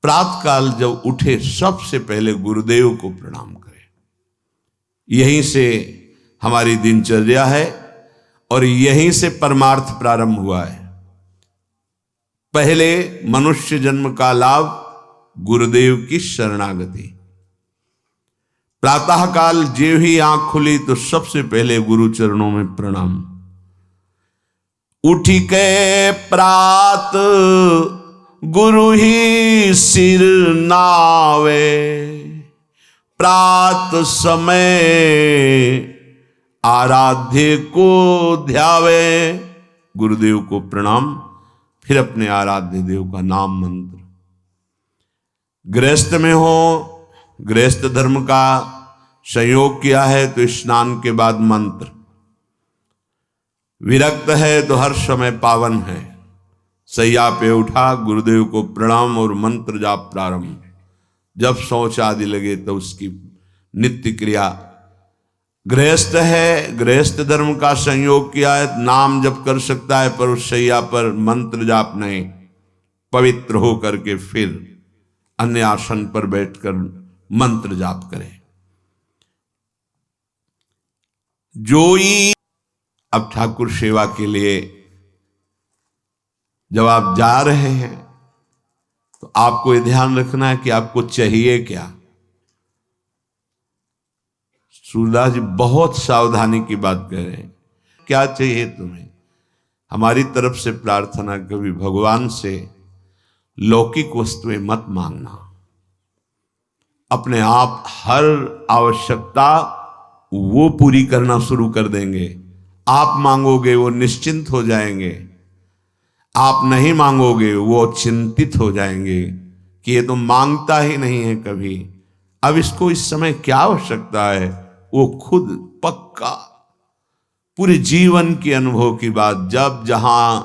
प्रातः काल जब उठे सबसे पहले गुरुदेव को प्रणाम करें। यहीं से हमारी दिनचर्या है और यहीं से परमार्थ प्रारंभ हुआ है। पहले मनुष्य जन्म का लाभ गुरुदेव की शरणागति। प्रातः काल जो ही आंख खुली तो सबसे पहले गुरु चरणों में प्रणाम। उठी के प्रात गुरु ही सिर नावे, प्रात समय आराध्य को ध्यावे। गुरुदेव को प्रणाम, फिर अपने आराध्य देव का नाम मंत्र। गृहस्थ में हो, गृहस्थ धर्म का संयोग किया है तो स्नान के बाद मंत्र। विरक्त है तो हर समय पावन है। सैया पे उठा, गुरुदेव को प्रणाम और मंत्र जाप प्रारंभ। जब शौच आदि लगे तो उसकी नित्य क्रिया। गृहस्थ है, गृहस्थ धर्म का संयोग किया है, नाम जप कर सकता है पर उस सैया पर मंत्र जाप नहीं। पवित्र हो करके फिर अन्य आसन पर बैठकर मंत्र जाप करें। जोई अब ठाकुर सेवा के लिए जब आप जा रहे हैं तो आपको ये ध्यान रखना है कि आपको चाहिए क्या। सूरदास जी बहुत सावधानी की बात कह रहे हैं। क्या चाहिए तुम्हें? हमारी तरफ से प्रार्थना कभी भगवान से लौकिक वस्तुएं मत मांगना। अपने आप हर आवश्यकता वो पूरी करना शुरू कर देंगे। आप मांगोगे वो निश्चिंत हो जाएंगे, आप नहीं मांगोगे वो चिंतित हो जाएंगे कि ये तो मांगता ही नहीं है कभी, अब इसको इस समय क्या आवश्यकता है। वो खुद पक्का पूरे जीवन के अनुभव की बात, जब जहां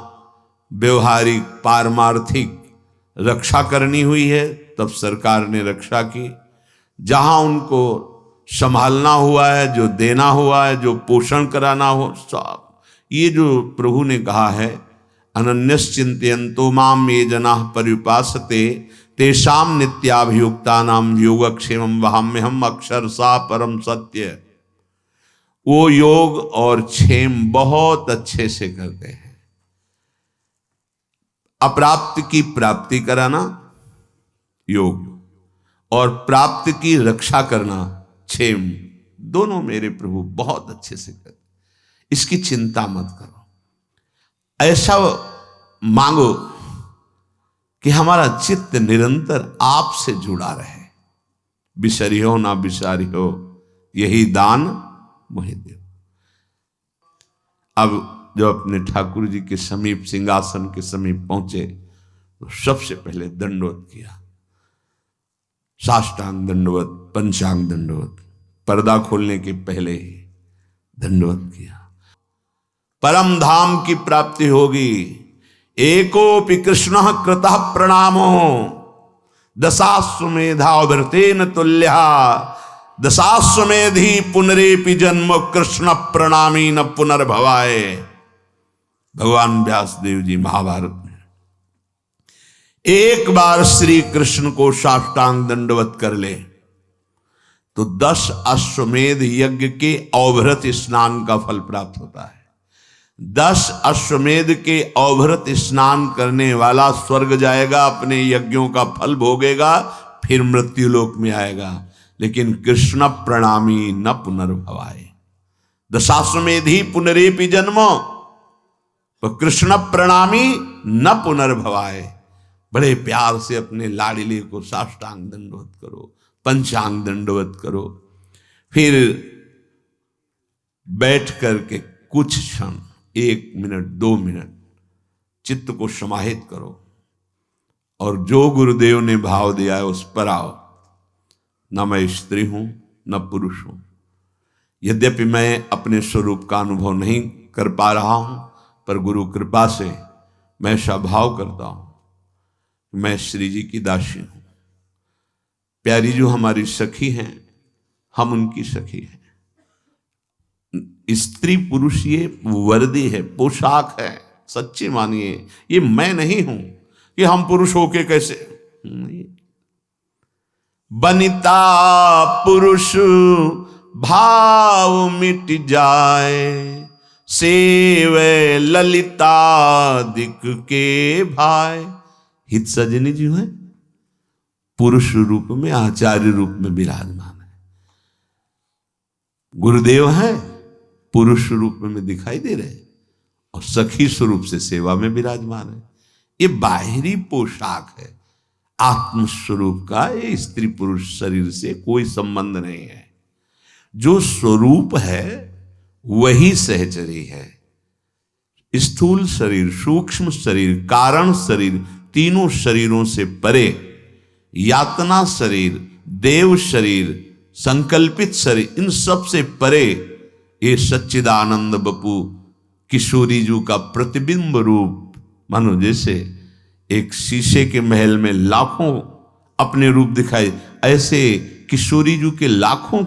व्यवहारिक पारमार्थिक रक्षा करनी हुई है तब सरकार ने रक्षा की। जहां उनको संभालना हुआ है, जो देना हुआ है, जो पोषण कराना हो, सब ये जो प्रभु ने कहा है, अनन्यश्चिन्तयन्तो माम ये जनाः पर्युपासते तेषां नित्याभियुक्तानां योगक्षेमं वहाम्यहम् अक्षरशः परम सत्य। वो योग और क्षेम बहुत अच्छे से करते हैं। अप्राप्त की प्राप्ति कराना योग और प्राप्त की रक्षा करना क्षेम, दोनों मेरे प्रभु बहुत अच्छे से करते। इसकी चिंता मत करो। ऐसा मांगो कि हमारा चित्त निरंतर आपसे जुड़ा रहे। बिसरियो ना बिसारियो, यही दान मोहि देव। अब जब अपने ठाकुर जी के समीप, सिंहासन के समीप पहुंचे तो सबसे पहले दंडवत किया। साष्टांग दंडवत, पंचांग दंडवत, पर्दा खोलने के पहले ही दंडवत किया। परम धाम की प्राप्ति होगी। एकोपि कृष्ण कृतः प्रणामो दशाश्वमेधावृतेन तुल्यः दशाश्वमेधि पुनरेपि जन्म कृष्ण प्रणामी न पुनर्भवाय। भगवान व्यासदेव जी महाभारत में एक बार श्री कृष्ण को साष्टांग दंडवत कर ले तो 10 अश्वमेध यज्ञ के अवभृत स्नान का फल प्राप्त होता है। 10 अश्वमेध के अवभृत स्नान करने वाला स्वर्ग जाएगा, अपने यज्ञों का फल भोगेगा, फिर मृत्यु लोक में आएगा। लेकिन कृष्ण प्रणामी न पुनर्भवाय। दशाश्वमेधि पुनरेपि जन्म, तो कृष्ण प्रणामी न पुनर्भवाय। बड़े प्यार से अपने लाडले को साष्टांग दंडवत करो, पंचांग दंडवत करो। फिर बैठ करके कुछ क्षण, 1 मिनट 2 मिनट चित्त को समाहित करो और जो गुरुदेव ने भाव दिया है उस पर आओ। न मैं स्त्री हूं न पुरुष हूं। यद्यपि मैं अपने स्वरूप का अनुभव नहीं कर पा रहा हूं, पर गुरु कृपा से मैं ऐसा भाव करता हूं, मैं श्री जी की दासी हूं। प्यारी जो हमारी सखी हैं, हम उनकी सखी हैं। स्त्री पुरुष ये वर्दी है, पोशाक है। सच्चे मानिए, ये मैं नहीं हूं कि हम पुरुष होके कैसे नहीं। बनिता पुरुष भाव मिट जाए, सेवे ललितादिक के भाई। हित सजनी जी है पुरुष रूप में, आचार्य रूप में विराजमान है। गुरुदेव है पुरुष रूप में दिखाई दे रहे और सखी स्वरूप से सेवा में विराजमान है। ये बाहरी पोशाक है, आत्म स्वरूप का ये स्त्री पुरुष शरीर से कोई संबंध नहीं है। जो स्वरूप है वही सहचरी है। स्थूल शरीर, सूक्ष्म शरीर, कारण शरीर, तीनों शरीरों से परे यातना शरीर, देव शरीर, संकल्पित शरीर, इन सब से परे ये सच्चिदानंद बपू किशोरी जी का प्रतिबिंब रूप। मानो जैसे एक शीशे के महल में लाखों अपने रूप दिखाई, ऐसे किशोरी जी के लाखों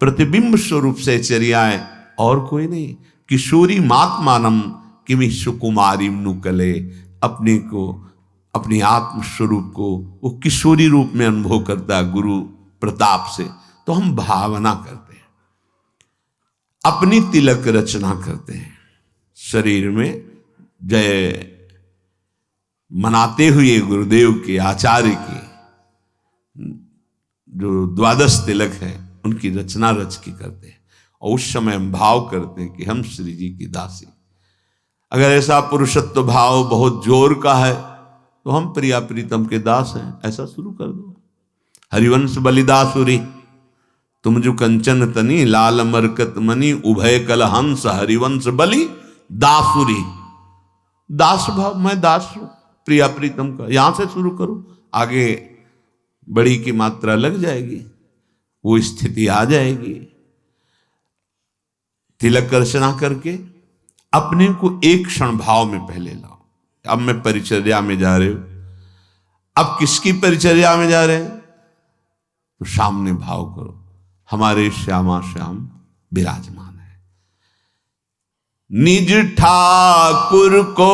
प्रतिबिंब स्वरूप से चर्याएं और कोई नहीं। किशोरी मात्मानम किमि सुकुमारी नुकले, अपने को, अपनी आत्म स्वरूप को वो किशोरी रूप में अनुभव करता है गुरु प्रताप से। तो हम भावना करते हैं, अपनी तिलक रचना करते हैं, शरीर में जय मनाते हुए गुरुदेव के, आचार्य के जो द्वादश तिलक है उनकी रचना रच के करते हैं। और उस समय हम भाव करते हैं कि हम श्री जी की दासी। अगर ऐसा पुरुषत्व भाव बहुत जोर का है तो हम प्रिया प्रीतम के दास हैं, ऐसा शुरू कर दो। हरिवंश बलिदासुरी तुम जो कंचन तनी, लाल मरकत मनी, उभय कल हंस, हरिवंश बलि दासुरी। दास भाव, मैं दास हूं प्रिया प्रीतम का, यहां से शुरू करो, आगे बड़ी की मात्रा लग जाएगी, वो स्थिति आ जाएगी। तिलक रचना करके अपने को एक क्षण भाव में पहले लाओ। अब मैं परिचर्या में जा रहे हो, अब किसकी परिचर्या में जा रहे हैं? तो सामने भाव करो, हमारे श्यामा श्याम विराजमान है। निज ठाकुर को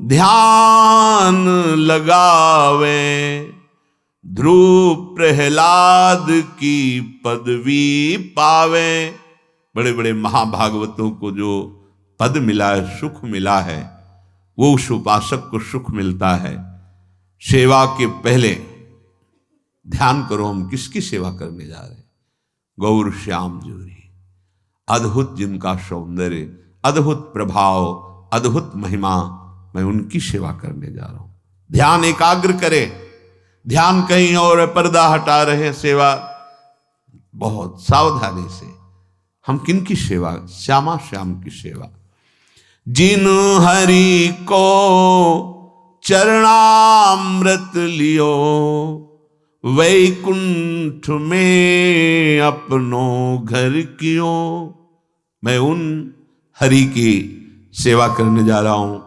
ध्यान लगावे, ध्रुव प्रहलाद की पदवी पावे। बड़े बड़े महाभागवतों को जो पद मिला है, सुख मिला है, वो उस उपासक को सुख मिलता है। सेवा के पहले ध्यान करो, हम किसकी सेवा करने जा रहे हैं? गौर श्याम जोरी, अद्भुत जिनका सौंदर्य, अद्भुत प्रभाव, अद्भुत महिमा, मैं उनकी सेवा करने जा रहा हूं। ध्यान एकाग्र करे, ध्यान कहीं और, पर्दा हटा रहे, सेवा बहुत सावधानी से। हम किन की सेवा? श्यामा श्याम की सेवा। जिन हरि को चरणामृत लियो, वैकुंठ में अपनो घर कियो। मैं उन हरि की सेवा करने जा रहा हूं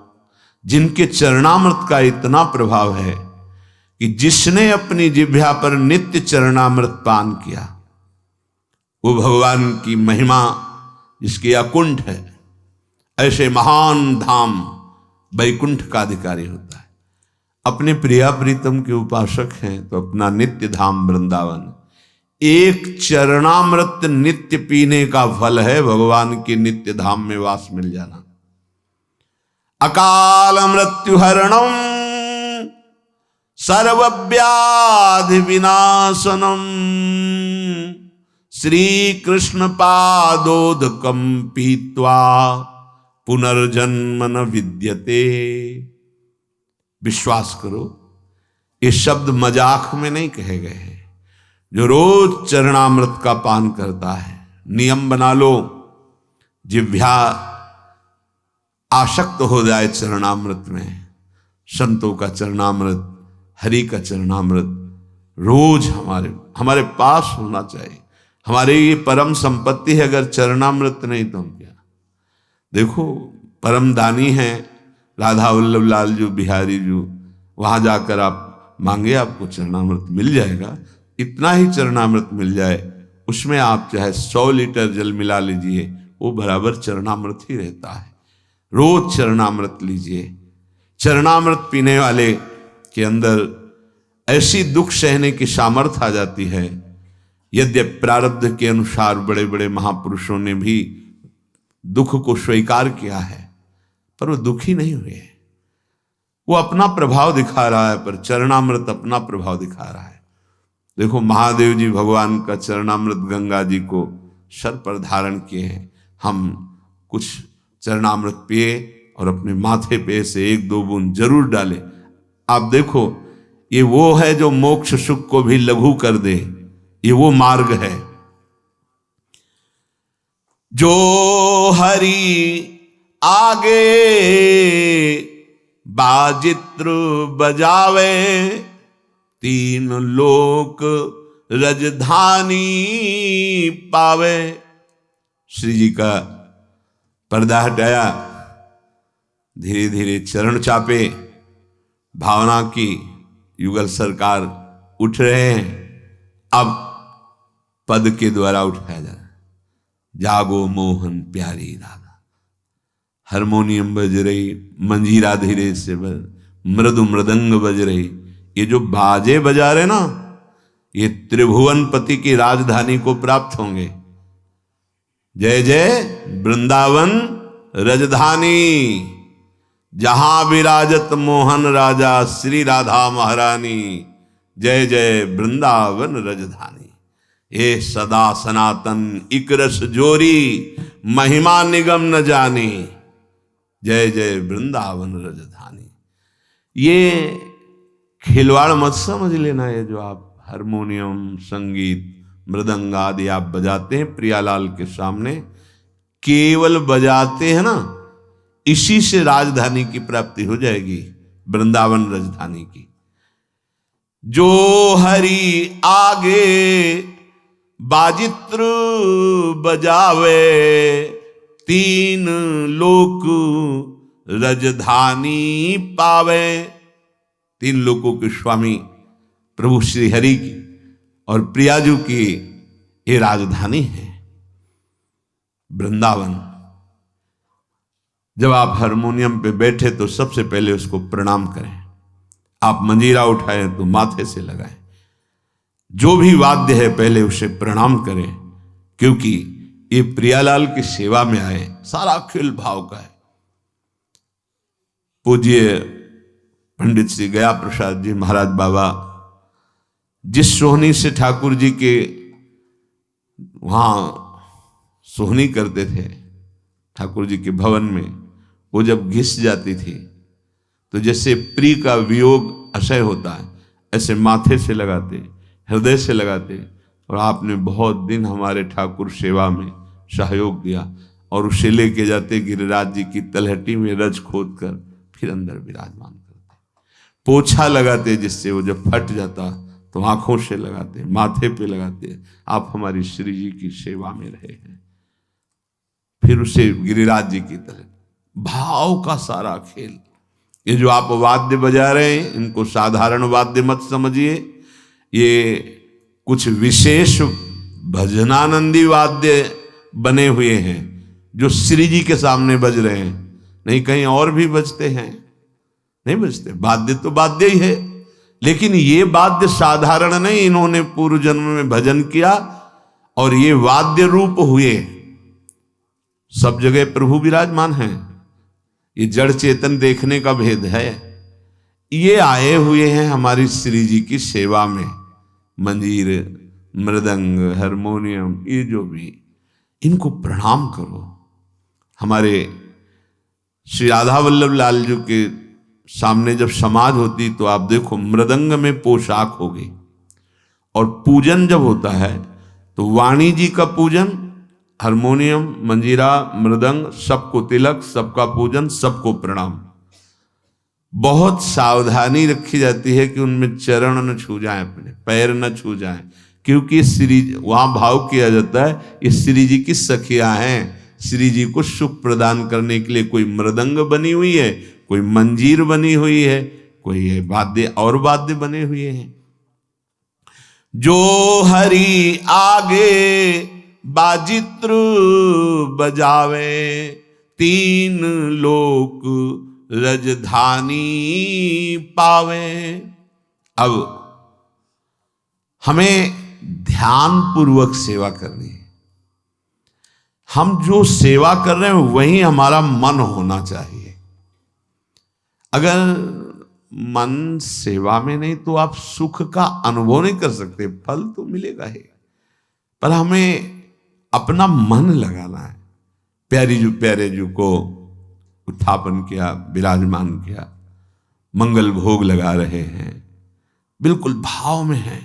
जिनके चरणामृत का इतना प्रभाव है कि जिसने अपनी जिह्वा पर नित्य चरणामृत पान किया, वो भगवान की महिमा जिसकी अकुंठ है, ऐसे महान धाम वैकुंठ का अधिकारी होता है। अपने प्रिया प्रीतम के उपासक हैं तो अपना नित्य धाम वृंदावन। एक चरणामृत नित्य पीने का फल है भगवान के नित्य धाम में वास मिल जाना। अकाल मृत्यु हरणम सर्वव्याधि विनाशनम, श्री कृष्ण पादोदकम पीत्वा पुनर्जन्म न विद्यते। विश्वास करो, ये शब्द मजाक में नहीं कहे गए हैं। जो रोज चरणामृत का पान करता है, नियम बना लो, जिह्वा आसक्त हो जाए चरणामृत में। संतों का चरणामृत, हरि का चरणामृत रोज हमारे पास होना चाहिए। हमारे ये परम संपत्ति है। अगर चरणामृत नहीं तो हम क्या? देखो, परम दानी हैं राधा वल्लभ लाल जो, बिहारी जो, वहां जाकर आप मांगे, आपको चरणामृत मिल जाएगा। इतना ही चरणामृत मिल जाए, उसमें आप चाहे 100 लीटर जल मिला लीजिए, वो बराबर चरणामृत ही रहता है। रोज चरणामृत लीजिए। चरणामृत पीने वाले के अंदर ऐसी दुख सहने की सामर्थ्य आ जाती है। यद्यपि प्रारब्ध के अनुसार बड़े बड़े महापुरुषों ने भी दुख को स्वीकार किया है, पर वो दुखी नहीं हुए। वो अपना प्रभाव दिखा रहा है, पर चरणामृत अपना प्रभाव दिखा रहा है। देखो महादेव जी भगवान का चरणामृत गंगा जी को सर पर धारण किए हैं। हम कुछ चरणामृत पिए और अपने माथे पे से 1-2 बूंद जरूर डालें। आप देखो, ये वो है जो मोक्ष सुख को भी लघु कर दे। ये वो मार्ग है। जो हरि आगे बाजित्र बजावे, 3 लोक रजधानी पावे। श्री जी का पर्दा हटाया, धीरे धीरे चरण चापे, भावना की युगल सरकार उठ रहे हैं। अब पद के द्वारा उठाया जा रहा है। जागो मोहन प्यारी राधा। हारमोनियम बज रही, मंजीरा धीरे से मृदु मृदंग बज रही। ये जो बाजे बजा रहे ना, ये त्रिभुवन पति की राजधानी को प्राप्त होंगे। जय जय वृंदावन रजधानी, जहां विराजत मोहन राजा श्री राधा महारानी। जय जय वृंदावन रजधानी। ये सदा सनातन इक रस जोरी, महिमा निगम न जानी। जय जय वृंदावन रजधानी। ये खिलवाड़ मत समझ लेना। ये जो आप हारमोनियम, संगीत, मृदंग आदि आप बजाते हैं प्रियालाल के सामने, केवल बजाते हैं ना, इसी से राजधानी की प्राप्ति हो जाएगी, वृंदावन राजधानी की। जो हरि आगे बाजित्र बजावे, 3 लोक राजधानी पावे। 3 लोकों के स्वामी प्रभु श्री हरि की और प्रियाजू की ये राजधानी है वृंदावन। जब आप हारमोनियम पे बैठे तो सबसे पहले उसको प्रणाम करें। आप मंजीरा उठाएं तो माथे से लगाएं। जो भी वाद्य है पहले उसे प्रणाम करें, क्योंकि ये प्रियालाल की सेवा में आए। सारा खेल भाव का है। पूज्य पंडित श्री गया प्रसाद जी महाराज बाबा जिस सोहनी से ठाकुर जी के वहां सोहनी करते थे, ठाकुर जी के भवन में, वो जब घिस जाती थी तो जैसे प्रिय का वियोग असह्य होता है, ऐसे माथे से लगाते, हृदय से लगाते। और आपने बहुत दिन हमारे ठाकुर सेवा में सहयोग दिया और उसे लेके जाते गिरिराज जी की तलहटी में रज खोद कर फिर अंदर विराजमान करते। पोछा लगाते, जिससे वो जब फट जाता तो आंखों से लगाते, माथे पे लगाते। आप हमारी श्री जी की सेवा में रहे हैं। फिर उसे गिरिराज जी की तरह भाव का सारा खेल। ये जो आप वाद्य बजा रहे हैं, इनको साधारण वाद्य मत समझिए। ये कुछ विशेष भजनानंदी वाद्य बने हुए हैं जो श्री जी के सामने बज रहे हैं। नहीं कहीं और भी बजते हैं, नहीं बजते। वाद्य तो वाद्य ही है, लेकिन ये वाद्य साधारण नहीं। इन्होंने पूर्व जन्म में भजन किया और ये वाद्य रूप हुए। सब जगह प्रभु विराजमान हैं। ये जड़ चेतन देखने का भेद है। ये आए हुए हैं हमारी श्री जी की सेवा में। मंजीर, मृदंग, हारमोनियम, ये जो भी, इनको प्रणाम करो। हमारे श्री राधा वल्लभ लाल जी के सामने जब समाज होती तो आप देखो मृदंग में पोशाक होगी, और पूजन जब होता है तो वाणी जी का पूजन, हारमोनियम, मंजीरा, मृदंग, सबको तिलक, सबका पूजन, सबको प्रणाम। बहुत सावधानी रखी जाती है कि उनमें चरण न छू जाएं, अपने पैर न छू जाएं, क्योंकि श्री वहां भाव किया जाता है ये श्री जी की सखियां हैं। श्री जी को सुख प्रदान करने के लिए कोई मृदंग बनी हुई है, कोई मंजीर बनी हुई है, कोई वाद्य और वाद्य बने हुए हैं। जो हरि आगे बाजित्र बजावे, 3 लोक राजधानी पावे। अब हमें ध्यान पूर्वक सेवा करनी है। हम जो सेवा कर रहे हैं वही हमारा मन होना चाहिए। अगर मन सेवा में नहीं तो आप सुख का अनुभव नहीं कर सकते। फल तो मिलेगा ही, पर हमें अपना मन लगाना है। प्यारे जी को उत्थापन किया, विराजमान किया, मंगल भोग लगा रहे हैं, बिल्कुल भाव में है।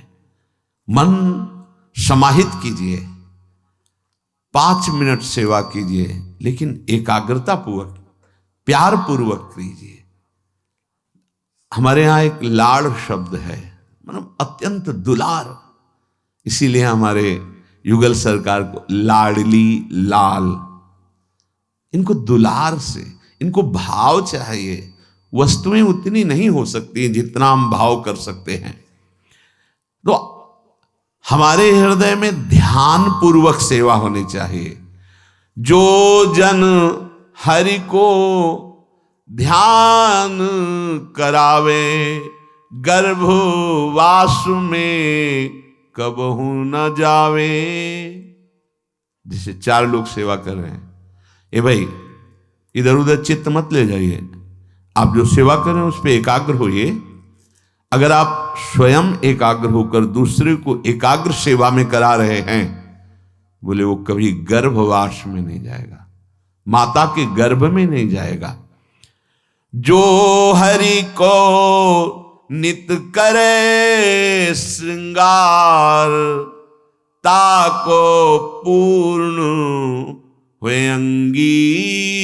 मन समाहित कीजिए, 5 मिनट सेवा कीजिए, लेकिन एकाग्रता पूर्वक, प्यार पूर्वक कीजिए। हमारे यहां एक लाड़ शब्द है, मतलब अत्यंत दुलार, इसीलिए हमारे युगल सरकार को लाडली लाल, इनको दुलार से, इनको भाव चाहिए। वस्तुएं उतनी नहीं हो सकती जितना हम भाव कर सकते हैं। तो हमारे हृदय में ध्यान पूर्वक सेवा होनी चाहिए। जो जन हरि को ध्यान करावे, गर्भवास में कबहू न जावे। जैसे 4 लोग सेवा कर रहे हैं, ए भाई इधर उधर चित्त मत ले जाइए, आप जो सेवा कर रहे हैं उस पर एकाग्र होइए। अगर आप स्वयं एकाग्र होकर दूसरे को एकाग्र सेवा में करा रहे हैं, बोले वो कभी गर्भवास में नहीं जाएगा, माता के गर्भ में नहीं जाएगा। जो हरि को नित करे श्रृंगार, ताको पूर्ण हुए अंगीकार।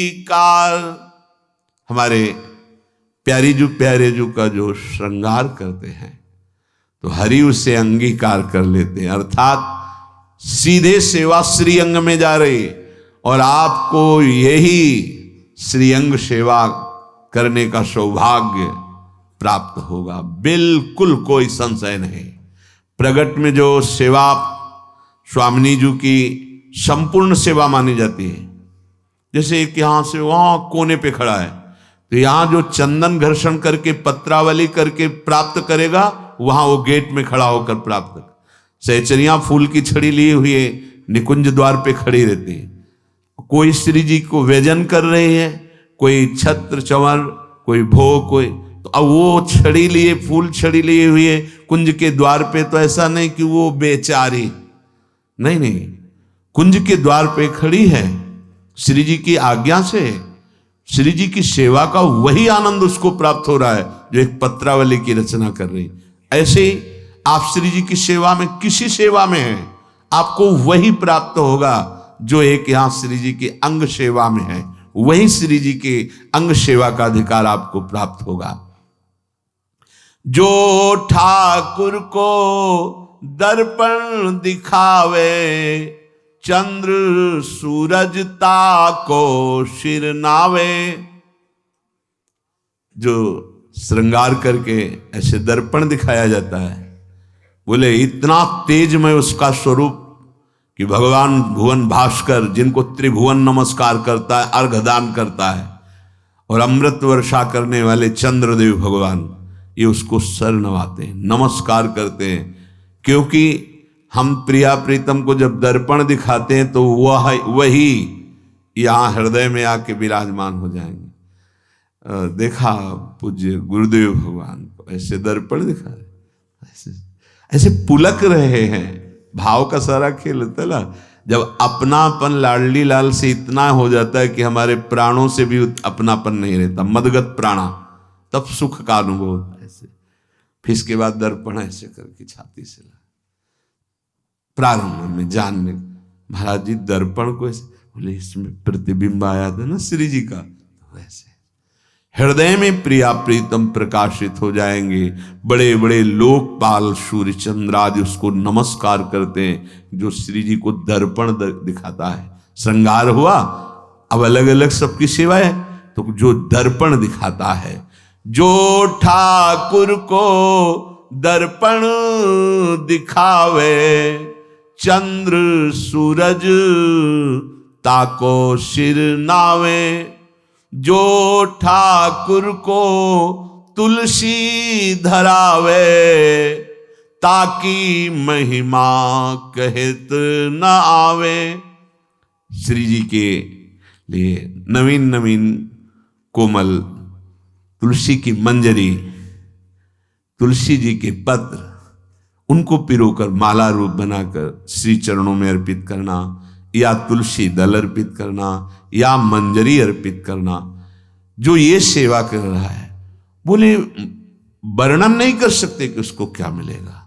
हमारे प्यारे जो का जो श्रृंगार करते हैं तो हरि उसे अंगीकार कर लेते हैं, अर्थात सीधे सेवा श्रीअंग में जा रही, और आपको यही श्रीअंग सेवा करने का सौभाग्य प्राप्त होगा, बिल्कुल कोई संशय नहीं। प्रगट में जो सेवा स्वामिनी जी की संपूर्ण सेवा मानी जाती है, जैसे एक यहां से वहां कोने पे खड़ा है, तो यहां जो चंदन घर्षण करके पत्रावली करके प्राप्त करेगा, वहां वो गेट में खड़ा होकर प्राप्त। सहचरियां फूल की छड़ी लिए हुए निकुंज द्वार पे खड़ी रहती है, कोई श्री जी को व्यजन कर रहे हैं, कोई छत्र चंवर, कोई भोग, कोई, तो अब वो छड़ी लिए, फूल छड़ी लिए हुए कुंज के द्वार पे, तो ऐसा नहीं कि वो बेचारी, नहीं, कुंज के द्वार पे खड़ी है, श्री जी की आज्ञा से श्री जी की सेवा का वही आनंद उसको प्राप्त हो रहा है जो एक पत्रावली की रचना कर रही। ऐसे ही आप श्री जी की सेवा में, किसी सेवा में हैं, आपको वही प्राप्त होगा जो एक यहां श्री जी की अंग सेवा में है, वही श्री जी के अंग सेवा का अधिकार आपको प्राप्त होगा। जो ठाकुर को दर्पण दिखावे, चंद्र सूरज ताको सिर नावे। जो श्रृंगार करके ऐसे दर्पण दिखाया जाता है, बोले इतना तेजमय उसका स्वरूप कि भगवान भुवन भास्कर, जिनको त्रिभुवन नमस्कार करता है, अर्घदान करता है, और अमृत वर्षा करने वाले चंद्रदेव भगवान, ये उसको सर नवाते हैं, नमस्कार करते हैं। क्योंकि हम प्रिया प्रीतम को जब दर्पण दिखाते हैं तो वही यहाँ हृदय में आके विराजमान हो जाएंगे। देखा पूज्य गुरुदेव भगवान को ऐसे दर्पण दिखा रहे, ऐसे पुलक रहे हैं। भाव का सारा खेल होता है ना, जब अपनापन लाडली लाल से इतना हो जाता है कि हमारे प्राणों से भी अपनापन नहीं रहता, मदगत प्राणा, तब सुख का अनुभव होता है। ऐसे फिर इसके बाद दर्पण ऐसे करके छाती से प्रारंभ में जानने, महाराज जी दर्पण को ऐसे, बोले इसमें प्रतिबिंब आया था ना श्री जी का, तो वैसे हृदय में प्रिया प्रीतम प्रकाशित हो जाएंगे। बड़े बड़े लोकपाल सूर्य चंद्र आदि उसको नमस्कार करते हैं, जो श्री जी को दर्पण दिखाता है। श्रृंगार हुआ, अब अलग अलग सबकी सेवा है, तो जो दर्पण दिखाता है, जो ठाकुर को दर्पण दिखावे, चंद्र सूरज ताको सिर नावे। जो ठाकुर को तुलसी धरावे, ताकि महिमा कहत न आवे। श्री जी के लिए नवीन नवीन कोमल तुलसी की मंजरी, तुलसी जी के पत्र, उनको पिरोकर माला रूप बनाकर श्री चरणों में अर्पित करना, या तुलसी दल अर्पित करना, या मंजरी अर्पित करना। जो ये सेवा कर रहा है, बोले वर्णन नहीं कर सकते कि उसको क्या मिलेगा।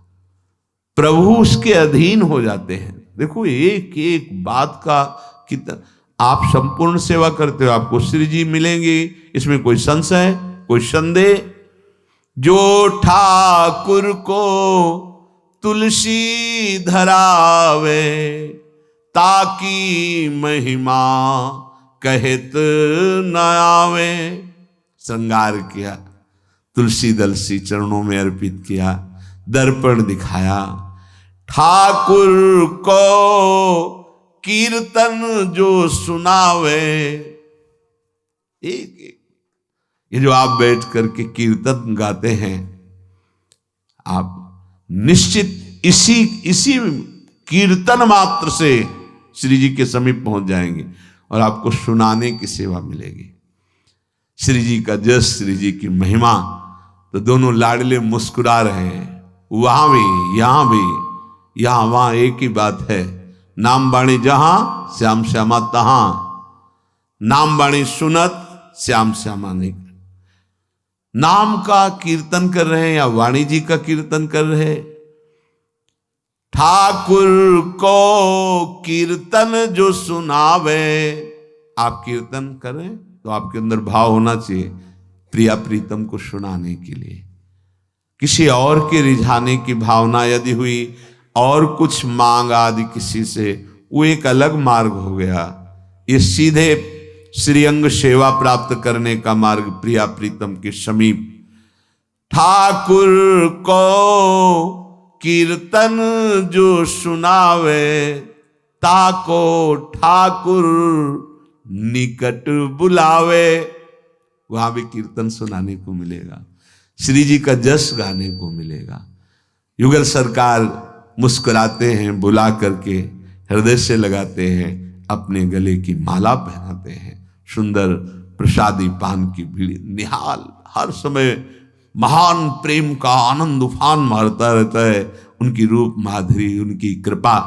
प्रभु उसके अधीन हो जाते हैं। देखो एक एक बात का कितना, आप संपूर्ण सेवा करते हो, आपको श्री जी मिलेंगे, इसमें कोई संशय, कोई संदेह। जो ठाकुर को तुलसी धरावे, ताकि महिमा कहत न आवे। श्रृंगार किया, तुलसी दल श्री चरणों में अर्पित किया, दर्पण दिखाया। ठाकुर को कीर्तन जो सुनावे, एक एक ये जो आप बैठ करके कीर्तन गाते हैं, आप निश्चित इसी कीर्तन मात्र से श्री जी के समीप पहुंच जाएंगे और आपको सुनाने की सेवा मिलेगी। श्री जी का जस, श्री जी की महिमा, तो दोनों लाडले मुस्कुरा रहे हैं, वहां भी यहां भी, यहां वहां एक ही बात है। नाम बाणी जहां श्याम श्यामा तहां, नाम बाणी सुनत श्याम श्यामा नहीं। नाम का कीर्तन कर रहे हैं या वाणी जी का कीर्तन कर रहे हैं। ठाकुर को कीर्तन जो सुनावे, आप कीर्तन करें तो आपके अंदर भाव होना चाहिए प्रिया प्रीतम को सुनाने के लिए। किसी और के रिझाने की भावना यदि हुई और कुछ मांग आदि किसी से, वो एक अलग मार्ग हो गया। ये सीधे श्रीअंग सेवा प्राप्त करने का मार्ग प्रिया प्रीतम के समीप। ठाकुर को कीर्तन जो सुनावे, ताको ठाकुर निकट बुलावे। वहां भी कीर्तन सुनाने को मिलेगा, श्री जी का जस गाने को मिलेगा। युगल सरकार मुस्कुराते हैं, बुला करके हृदय से लगाते हैं, अपने गले की माला पहनाते हैं, सुंदर प्रसादी पान की भीड़ निहाल, हर समय महान प्रेम का आनंद उफान मारता रहता है। उनकी रूप माधुरी, उनकी कृपा।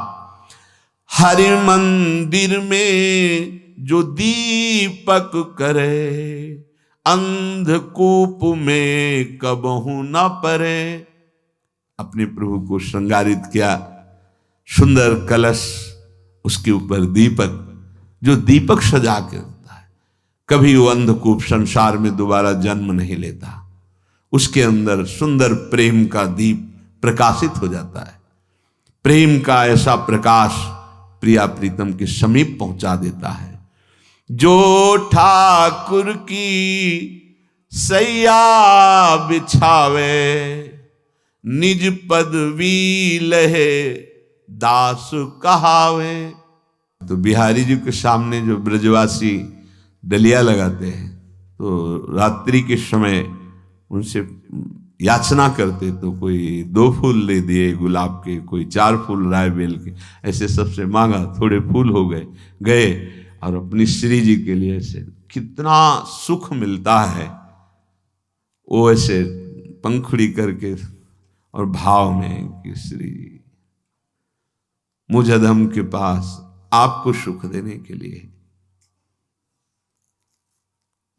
हरि मंदिर में जो दीपक करे, अंधकूप में कबहू न परे। अपने प्रभु को श्रृंगारित किया, सुंदर कलश, उसके ऊपर दीपक, जो दीपक सजा के होता है, कभी वो अंधकूप संसार में दोबारा जन्म नहीं लेता। उसके अंदर सुंदर प्रेम का दीप प्रकाशित हो जाता है। प्रेम का ऐसा प्रकाश प्रिया प्रीतम के समीप पहुंचा देता है। जो ठाकुर की सैया बिछावे, निज पदवी लहे दास कहावे। तो बिहारी जी के सामने जो ब्रजवासी डलिया लगाते हैं, तो रात्रि के समय उनसे याचना करते, तो कोई 2 फूल ले दिए गुलाब के, कोई 4 फूल राय बेल के, ऐसे सबसे मांगा, थोड़े फूल हो गए और अपनी श्री जी के लिए ऐसे कितना सुख मिलता है। वो ऐसे पंखुड़ी करके और भाव में कि श्री जी मुझ अधम के पास आपको सुख देने के लिए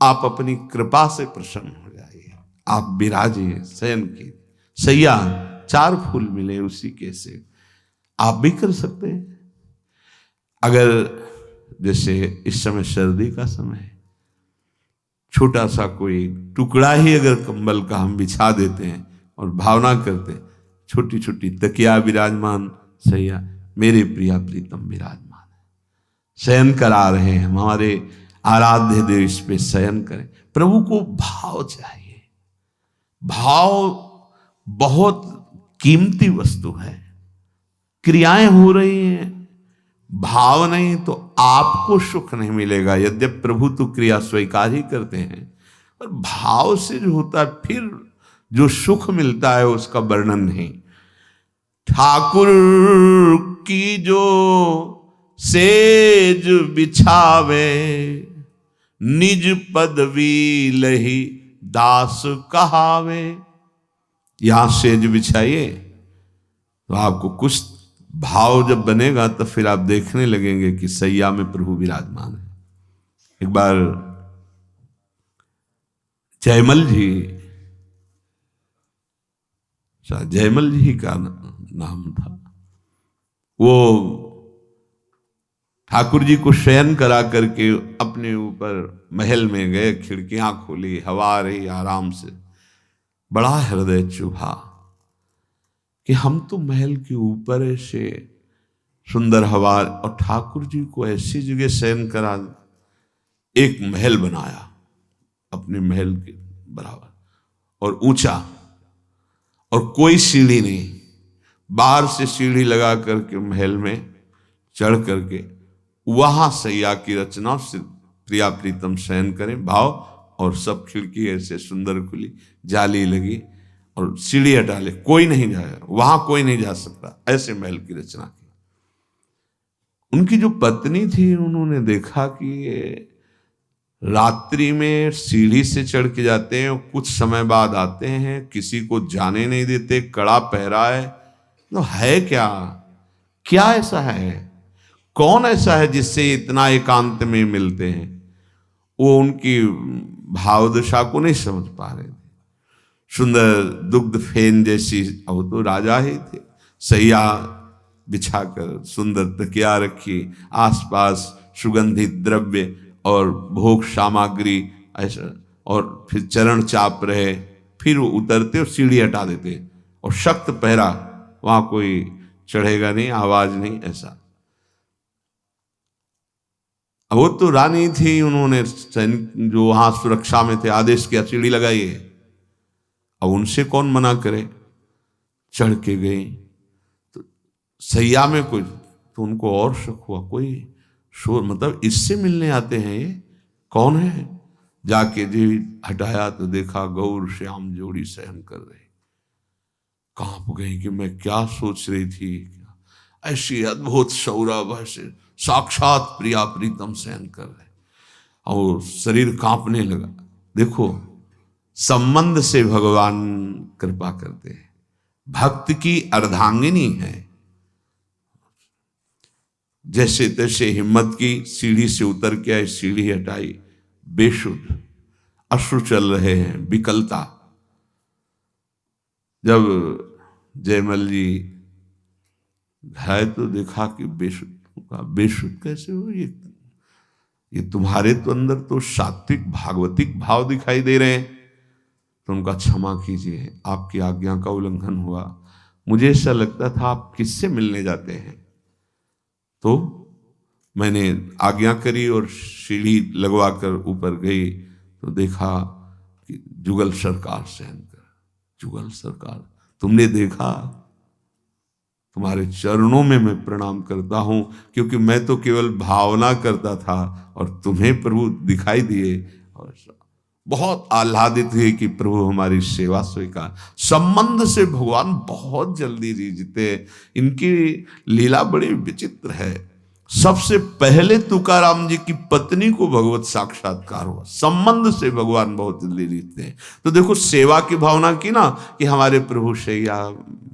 आप अपनी कृपा से प्रसन्न हो जाइए, आप विराजिए। शयन की सैया 4 फूल मिले उसी के से आप भी कर सकते हैं। अगर जैसे इस समय सर्दी का समय है, छोटा सा कोई टुकड़ा ही अगर कंबल का हम बिछा देते हैं और भावना करते, छोटी छोटी तकिया विराजमान, सैया मेरे प्रिया प्रीतम विराजमान है, शयन करा रहे हैं, हमारे आराध्य देव इस पे शयन करें। प्रभु को भाव चाहिए। भाव बहुत कीमती वस्तु है। क्रियाएं हो रही हैं, भाव नहीं तो आपको सुख नहीं मिलेगा। यद्यपि प्रभु तो क्रिया स्वीकार ही करते हैं, पर भाव से जो होता है फिर जो सुख मिलता है उसका वर्णन नहीं। ठाकुर की जो सेज बिछावे, निज पदवी लही दास कहावे। यहां सेज बिछाइए तो आपको कुछ भाव जब बनेगा तो फिर आप देखने लगेंगे कि सैया में प्रभु विराजमान है। एक बार जयमल जी, जयमल जी का नाम था, वो ठाकुर जी को शयन करा करके अपने ऊपर महल में गए, खिड़कियां खोली, हवा आ रही आराम से। बड़ा हृदय चुभा कि हम तो महल के ऊपर ऐसे सुंदर हवा, और ठाकुर जी को ऐसी जगह शयन करा, एक महल बनाया अपने महल के बराबर और ऊंचा, और कोई सीढ़ी नहीं, बाहर से सीढ़ी लगा करके महल में चढ़ करके वहां सैया की रचना से प्रिया प्रीतम शयन करें भाव, और सब खिड़की ऐसे सुंदर खुली, जाली लगी और सीढ़ी हटा ले, कोई नहीं जाएगा वहां, कोई नहीं जा सकता, ऐसे महल की रचना की। उनकी जो पत्नी थी, उन्होंने देखा कि ये रात्रि में सीढ़ी से चढ़ के जाते हैं, कुछ समय बाद आते हैं, किसी को जाने नहीं देते, कड़ा पहरा है, तो है क्या, क्या ऐसा है, कौन ऐसा है जिससे इतना एकांत में मिलते हैं। वो उनकी भावदशा को नहीं समझ पा रहे थे। सुंदर दुग्ध फेन जैसी, अब तो राजा ही थे, सैया बिछाकर सुंदर तकिया रखी, आसपास सुगंधित द्रव्य और भोग सामग्री ऐसा, और फिर चरण चाप रहे, फिर वो उतरते और सीढ़ी हटा देते, और सख्त पहरा, वहां कोई चढ़ेगा नहीं, आवाज नहीं, ऐसा। वो तो रानी थी, उन्होंने जो वहां सुरक्षा में थे आदेश किया सीढ़ी लगाइए, अब उनसे कौन मना करे, चढ़ के गई तो सैया में कोई, तो उनको और शक हुआ, कोई शोर, मतलब इससे मिलने आते हैं, ये कौन है। जाके जी हटाया तो देखा गौर श्याम जोड़ी शयन कर रहे। कांप गई कि मैं क्या सोच रही थी, ऐसी अद्भुत सौरभ, ऐसे साक्षात प्रिया प्रीतम शयन कर रहे, और शरीर कांपने लगा। देखो, संबंध से भगवान कृपा करते हैं, भक्त की अर्धांगिनी है, जैसे तैसे हिम्मत की, सीढ़ी से उतर के आई, सीढ़ी हटाई, बेशुद्ध, अश्रु चल रहे हैं, विकलता। जब जयमल जी घाय तो देखा कि बेशुद्ध, बेशुद्ध कैसे हो, ये तुम्हारे तो अंदर तो सात्विक भागवतिक भाव दिखाई दे रहे हैं। तो उनका क्षमा कीजिए, आपकी आज्ञा का उल्लंघन हुआ, मुझे ऐसा लगता था आप किससे मिलने जाते हैं, तो मैंने आज्ञा करी और सीढ़ी लगवा कर ऊपर गई तो देखा कि जुगल सरकार शयन कर। जुगल सरकार, तुमने देखा, तुम्हारे चरणों में मैं प्रणाम करता हूं, क्योंकि मैं तो केवल भावना करता था और तुम्हें प्रभु दिखाई दिए, और बहुत आह्लादित हुए कि प्रभु हमारी सेवा स्वीकार। संबंध से भगवान बहुत जल्दी जीते, इनकी लीला बड़ी विचित्र है। सबसे पहले तुकाराम जी की पत्नी को भगवत साक्षात्कार हुआ, संबंध से भगवान बहुत जल्दी जीतते हैं। तो देखो, सेवा की भावना की ना, कि हमारे प्रभु शैया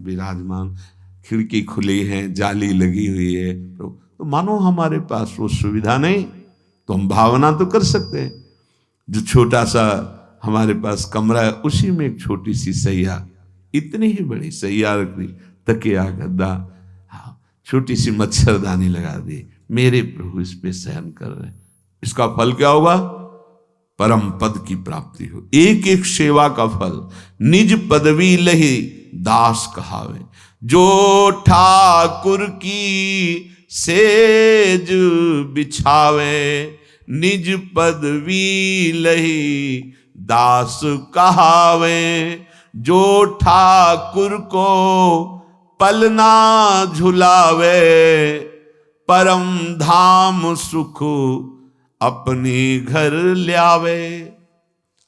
विराजमान, खिड़की खुली है, जाली लगी हुई है, तो मानो हमारे पास वो सुविधा नहीं, तो हम भावना तो कर सकते हैं। जो छोटा सा हमारे पास कमरा है, उसी में एक छोटी सी सैया, इतनी ही बड़ी सैया रख दी, तकिया गद्दा, छोटी सी मच्छरदानी लगा दी, मेरे प्रभु इस पे शयन कर रहे। इसका फल क्या होगा, परम पद की प्राप्ति हो। एक एक सेवा का फल, निज पदवी लही दास कहावे, जो ठाकुर की सेज बिछावे, निज पदवी लही दास कहावे, जो ठाकुर को पलना झुलावे, परम धाम सुख अपनी घर ल्यावे।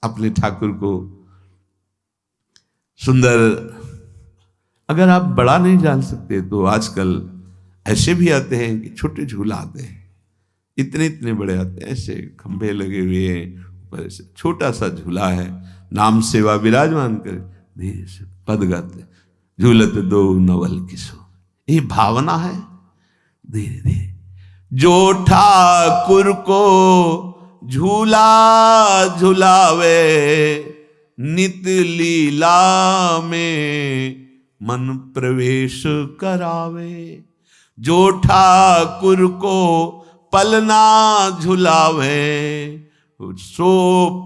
अपने ठाकुर को सुंदर अगर आप बड़ा नहीं जान सकते तो आजकल ऐसे भी आते हैं कि छोटे झूला आते हैं, इतने इतने बड़े आते हैं, ऐसे खंभे लगे हुए हैं, ऊपर ऐसे छोटा सा झूला है, नाम सेवा विराजमान कर धीरे से पद गाते, झूलत दो नवल किशोर, ये भावना है। धीरे धीरे जो ठाकुर को झूला झुलावे, नित लीला में मन प्रवेश करावे। जो ठाकुर को पलना झुलावे, सो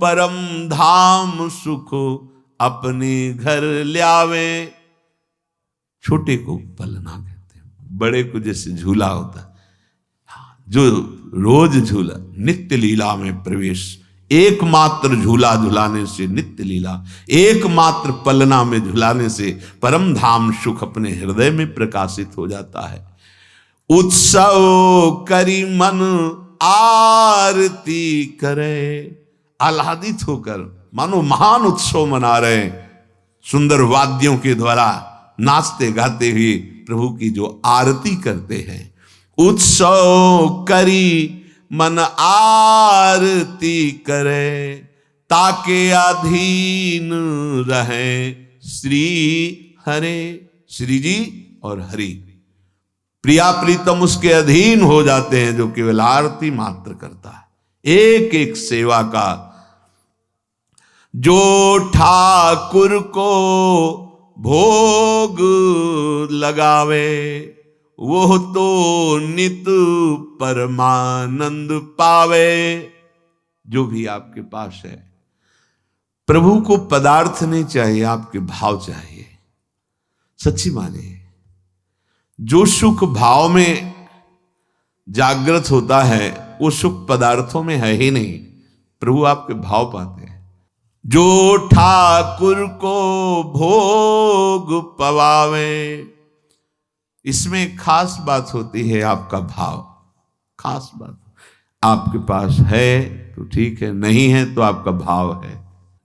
परम धाम सुख अपने घर ल्यावे। छोटे को पलना कहते हैं, बड़े को जैसे झूला होता है, जो रोज झूला, नित्य लीला में प्रवेश, एकमात्र झूला झुलाने से नित्य लीला, एकमात्र पलना में झुलाने से परम धाम सुख अपने हृदय में प्रकाशित हो जाता है। उत्सव करी मन आरती करे, आह्लादित होकर मानो महान उत्सव मना रहे हैं, सुंदर वाद्यों के द्वारा नाचते गाते हुए प्रभु की जो आरती करते हैं। उत्सव करी मन आरती करे, ताके अधीन रहे श्री हरे। श्री जी और हरि प्रिया प्रीतम उसके अधीन हो जाते हैं, जो केवल आरती मात्र करता है। एक एक सेवा का जो ठाकुर को भोग लगावे, वो तो नित परमानंद पावे। जो भी आपके पास है, प्रभु को पदार्थ नहीं चाहिए, आपके भाव चाहिए। सच्ची माने, जो सुख भाव में जागृत होता है वो सुख पदार्थों में है ही नहीं, प्रभु आपके भाव पाते हैं। जो ठाकुर को भोग पवावे, इसमें खास बात होती है आपका भाव, खास बात। आपके पास है तो ठीक है, नहीं है तो आपका भाव है।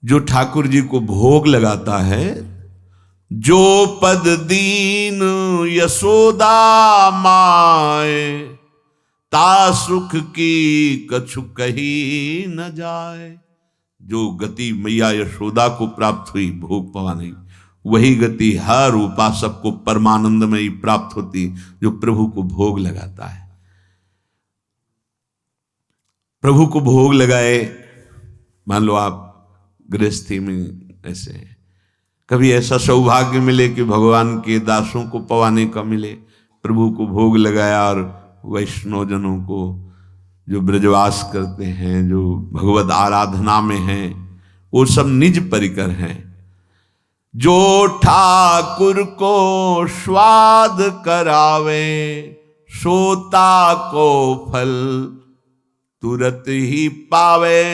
जो ठाकुर जी को भोग लगाता है, जो पद दीन यशोदा माए, ता सुख की कछु कही न जाए। जो गति मैया यशोदा को प्राप्त हुई भोग पवाने, वही गति हर उपासक को परमानंद में ही प्राप्त होती जो प्रभु को भोग लगाता है। प्रभु को भोग लगाए, मान लो आप गृहस्थी में ऐसे कभी ऐसा सौभाग्य मिले कि भगवान के दासों को पवाने का मिले, प्रभु को भोग लगाया, और वैष्णव जनों को जो ब्रजवास करते हैं, जो भगवत आराधना में हैं, वो सब निज परिकर हैं। जो ठाकुर को स्वाद करावे, सोता को फल तुरंत ही पावे।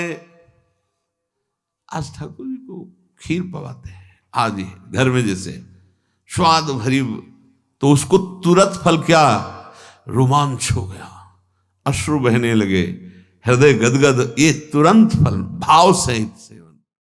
आज ठाकुर जी को खीर पवाते हैं, आज ही घर में जैसे स्वाद भरी, तो उसको तुरंत फल, क्या रोमांच हो गया, अश्रु बहने लगे, हृदय गदगद, ये तुरंत फल, भाव सहित सेवा।